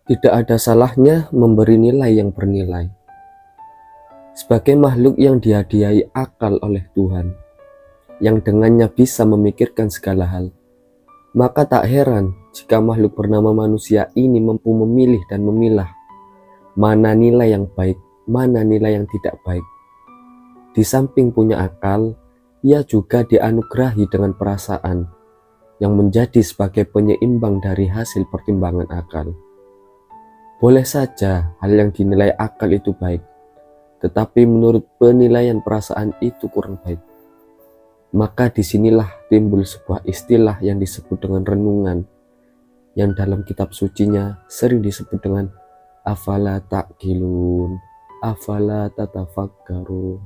Tidak ada salahnya memberi nilai yang bernilai. Sebagai makhluk yang dihadiahi akal oleh Tuhan, yang dengannya bisa memikirkan segala hal, maka tak heran jika makhluk bernama manusia ini mampu memilih dan memilah mana nilai yang baik, mana nilai yang tidak baik. Di samping punya akal, ia juga dianugerahi dengan perasaan yang menjadi sebagai penyeimbang dari hasil pertimbangan akal. Boleh saja hal yang dinilai akal itu baik, tetapi menurut penilaian perasaan itu kurang baik. Maka disinilah timbul sebuah istilah yang disebut dengan renungan, yang dalam kitab sucinya sering disebut dengan afala ta'qilun, afala tatafakkarun.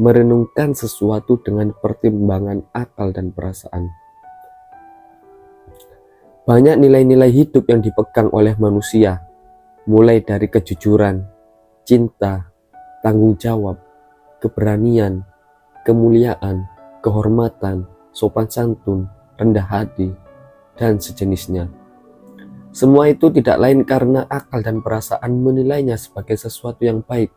Merenungkan sesuatu dengan pertimbangan akal dan perasaan. Banyak nilai-nilai hidup yang dipegang oleh manusia, mulai dari kejujuran, cinta, tanggung jawab, keberanian, kemuliaan, kehormatan, sopan santun, rendah hati, dan sejenisnya. Semua itu tidak lain karena akal dan perasaan menilainya sebagai sesuatu yang baik.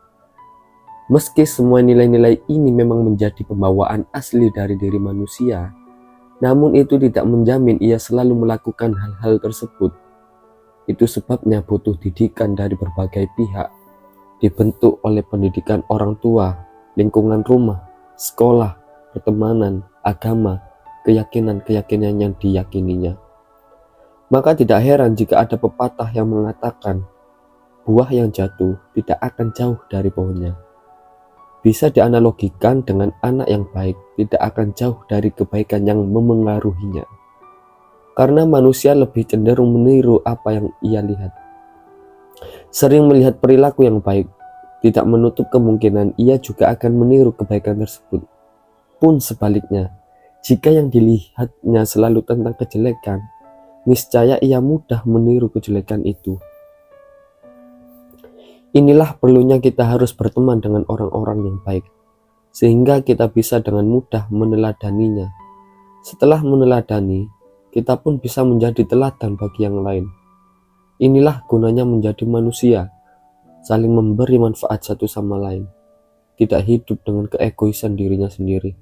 Meski semua nilai-nilai ini memang menjadi pembawaan asli dari diri manusia, namun itu tidak menjamin ia selalu melakukan hal-hal tersebut. Itu sebabnya butuh didikan dari berbagai pihak, dibentuk oleh pendidikan orang tua, lingkungan rumah, sekolah, pertemanan, agama, keyakinan-keyakinan yang diyakininya. Maka tidak heran jika ada pepatah yang mengatakan, buah yang jatuh tidak akan jauh dari pohonnya. Bisa dianalogikan dengan anak yang baik tidak akan jauh dari kebaikan yang memengaruhinya. Karena manusia lebih cenderung meniru apa yang ia lihat. Sering melihat perilaku yang baik, tidak menutup kemungkinan ia juga akan meniru kebaikan tersebut. Pun sebaliknya, jika yang dilihatnya selalu tentang kejelekan, niscaya ia mudah meniru kejelekan itu. Inilah perlunya kita harus berteman dengan orang-orang yang baik, sehingga kita bisa dengan mudah meneladaninya. Setelah meneladani, kita pun bisa menjadi teladan bagi yang lain. Inilah gunanya menjadi manusia, saling memberi manfaat satu sama lain, tidak hidup dengan keegoisan dirinya sendiri.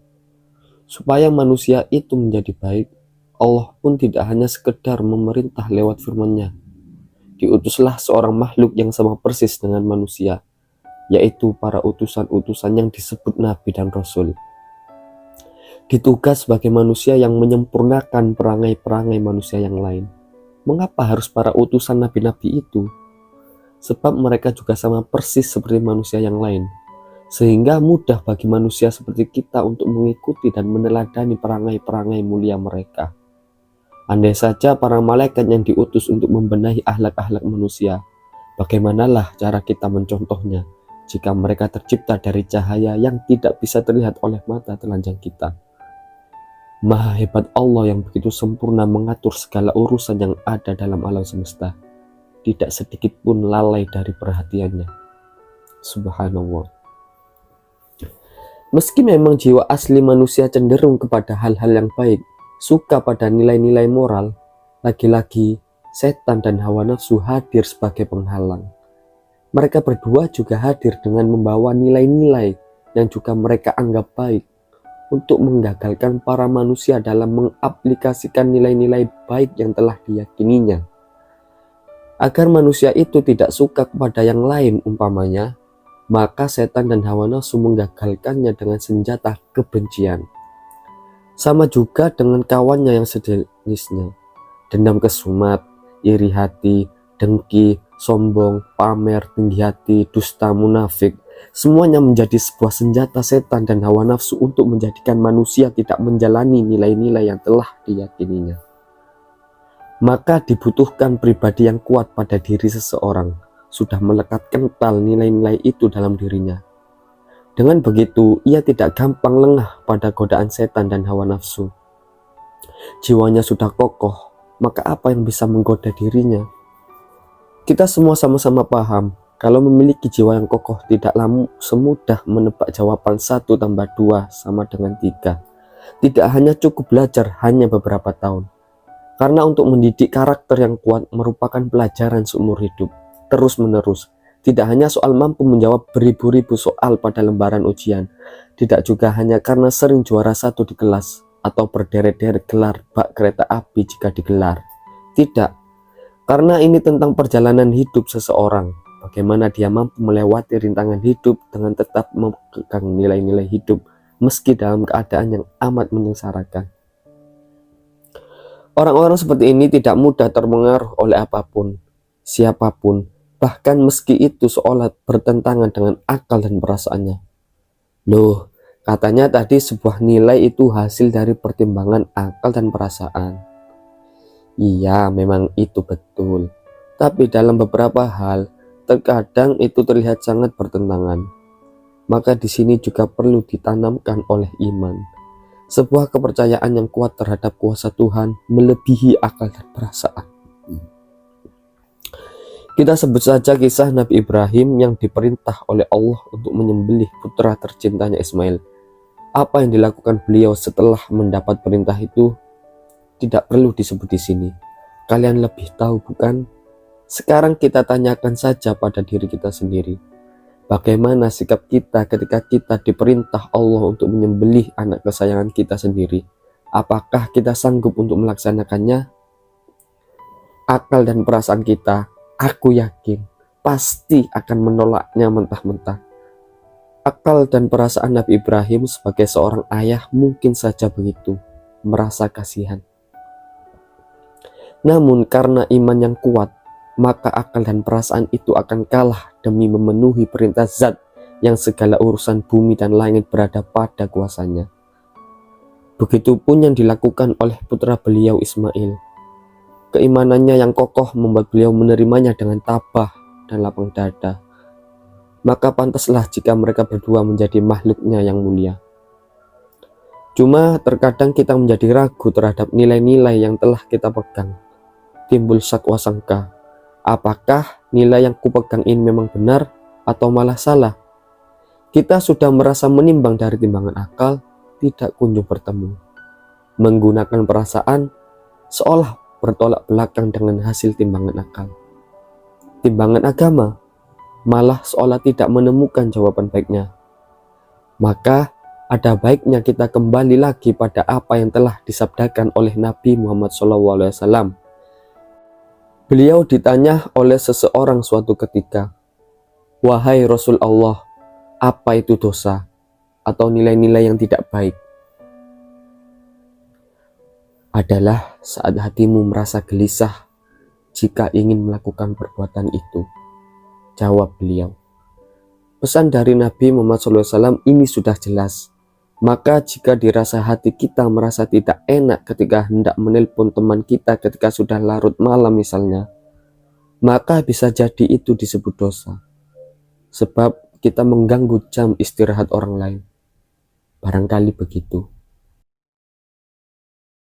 Supaya manusia itu menjadi baik, Allah pun tidak hanya sekedar memerintah lewat firman-Nya. Diutuslah seorang makhluk yang sama persis dengan manusia, yaitu para utusan-utusan yang disebut Nabi dan Rasul. Ditugas sebagai manusia yang menyempurnakan perangai-perangai manusia yang lain. Mengapa harus para utusan Nabi-Nabi itu? Sebab mereka juga sama persis seperti manusia yang lain, sehingga mudah bagi manusia seperti kita untuk mengikuti dan meneladani perangai-perangai mulia mereka. Andai saja para malaikat yang diutus untuk membenahi akhlak-akhlak manusia, bagaimanalah cara kita mencontohnya jika mereka tercipta dari cahaya yang tidak bisa terlihat oleh mata telanjang kita. Maha hebat Allah yang begitu sempurna mengatur segala urusan yang ada dalam alam semesta. Tidak sedikit pun lalai dari perhatiannya. Subhanallah. Meski memang jiwa asli manusia cenderung kepada hal-hal yang baik, suka pada nilai-nilai moral, lagi-lagi setan dan hawa nafsu hadir sebagai penghalang. Mereka berdua juga hadir dengan membawa nilai-nilai yang juga mereka anggap baik untuk menggagalkan para manusia dalam mengaplikasikan nilai-nilai baik yang telah diyakininya. Agar manusia itu tidak suka kepada yang lain umpamanya, maka setan dan hawa nafsu menggagalkannya dengan senjata kebencian. Sama juga dengan kawannya yang sejenisnya, dendam kesumat, iri hati, dengki, sombong, pamer, tinggi hati, dusta, munafik, semuanya menjadi sebuah senjata setan dan hawa nafsu untuk menjadikan manusia tidak menjalani nilai-nilai yang telah diyakininya. Maka dibutuhkan pribadi yang kuat pada diri seseorang, sudah melekat kental nilai-nilai itu dalam dirinya. Dengan begitu, ia tidak gampang lengah pada godaan setan dan hawa nafsu. Jiwanya sudah kokoh, maka apa yang bisa menggoda dirinya? Kita semua sama-sama paham, kalau memiliki jiwa yang kokoh tidaklah semudah menebak jawaban 1 tambah 2 sama dengan 3. Tidak hanya cukup belajar hanya beberapa tahun. Karena untuk mendidik karakter yang kuat merupakan pelajaran seumur hidup, terus-menerus. Tidak hanya soal mampu menjawab beribu-ribu soal pada lembaran ujian, tidak juga hanya karena sering juara satu di kelas, atau berderet-deret gelar bak kereta api jika digelar. Tidak, karena ini tentang perjalanan hidup seseorang, bagaimana dia mampu melewati rintangan hidup dengan tetap memegang nilai-nilai hidup, meski dalam keadaan yang amat menyengsarakan. Orang-orang seperti ini tidak mudah terpengaruh oleh apapun, siapapun, bahkan meski itu seolah bertentangan dengan akal dan perasaannya. Loh, katanya tadi sebuah nilai itu hasil dari pertimbangan akal dan perasaan. Iya, memang itu betul. Tapi dalam beberapa hal, terkadang itu terlihat sangat bertentangan. Maka di sini juga perlu ditanamkan oleh iman. Sebuah kepercayaan yang kuat terhadap kuasa Tuhan melebihi akal dan perasaan. Kita sebut saja kisah Nabi Ibrahim yang diperintah oleh Allah untuk menyembelih putra tercintanya Ismail. Apa yang dilakukan beliau setelah mendapat perintah itu tidak perlu disebut di sini. Kalian lebih tahu, bukan? Sekarang kita tanyakan saja pada diri kita sendiri. Bagaimana sikap kita ketika kita diperintah Allah untuk menyembelih anak kesayangan kita sendiri? Apakah kita sanggup untuk melaksanakannya? Akal dan perasaan kita, aku yakin, pasti akan menolaknya mentah-mentah. Akal dan perasaan Nabi Ibrahim sebagai seorang ayah mungkin saja begitu, merasa kasihan. Namun karena iman yang kuat, maka akal dan perasaan itu akan kalah demi memenuhi perintah Zat yang segala urusan bumi dan langit berada pada kuasanya. Begitupun yang dilakukan oleh putra beliau Ismail. Keimanannya yang kokoh membuat beliau menerimanya dengan tabah dan lapang dada. Maka pantaslah jika mereka berdua menjadi makhluknya yang mulia. Cuma terkadang kita menjadi ragu terhadap nilai-nilai yang telah kita pegang. Timbul syakwa sangka. Apakah nilai yang kupegang ini memang benar atau malah salah? Kita sudah merasa menimbang dari timbangan akal, tidak kunjung bertemu. Menggunakan perasaan, seolah bertolak belakang dengan hasil timbangan akal. Timbangan agama, malah seolah tidak menemukan jawaban baiknya. Maka, ada baiknya kita kembali lagi pada apa yang telah disabdakan oleh Nabi Muhammad SAW. Beliau ditanya oleh seseorang suatu ketika, "Wahai Rasul Allah, apa itu dosa atau nilai-nilai yang tidak baik?" Adalah saat hatimu merasa gelisah jika ingin melakukan perbuatan itu, jawab beliau. Pesan dari Nabi Muhammad SAW ini sudah jelas. Maka jika dirasa hati kita merasa tidak enak ketika hendak menelpon teman kita ketika sudah larut malam misalnya, maka bisa jadi itu disebut dosa. Sebab kita mengganggu jam istirahat orang lain. Barangkali begitu.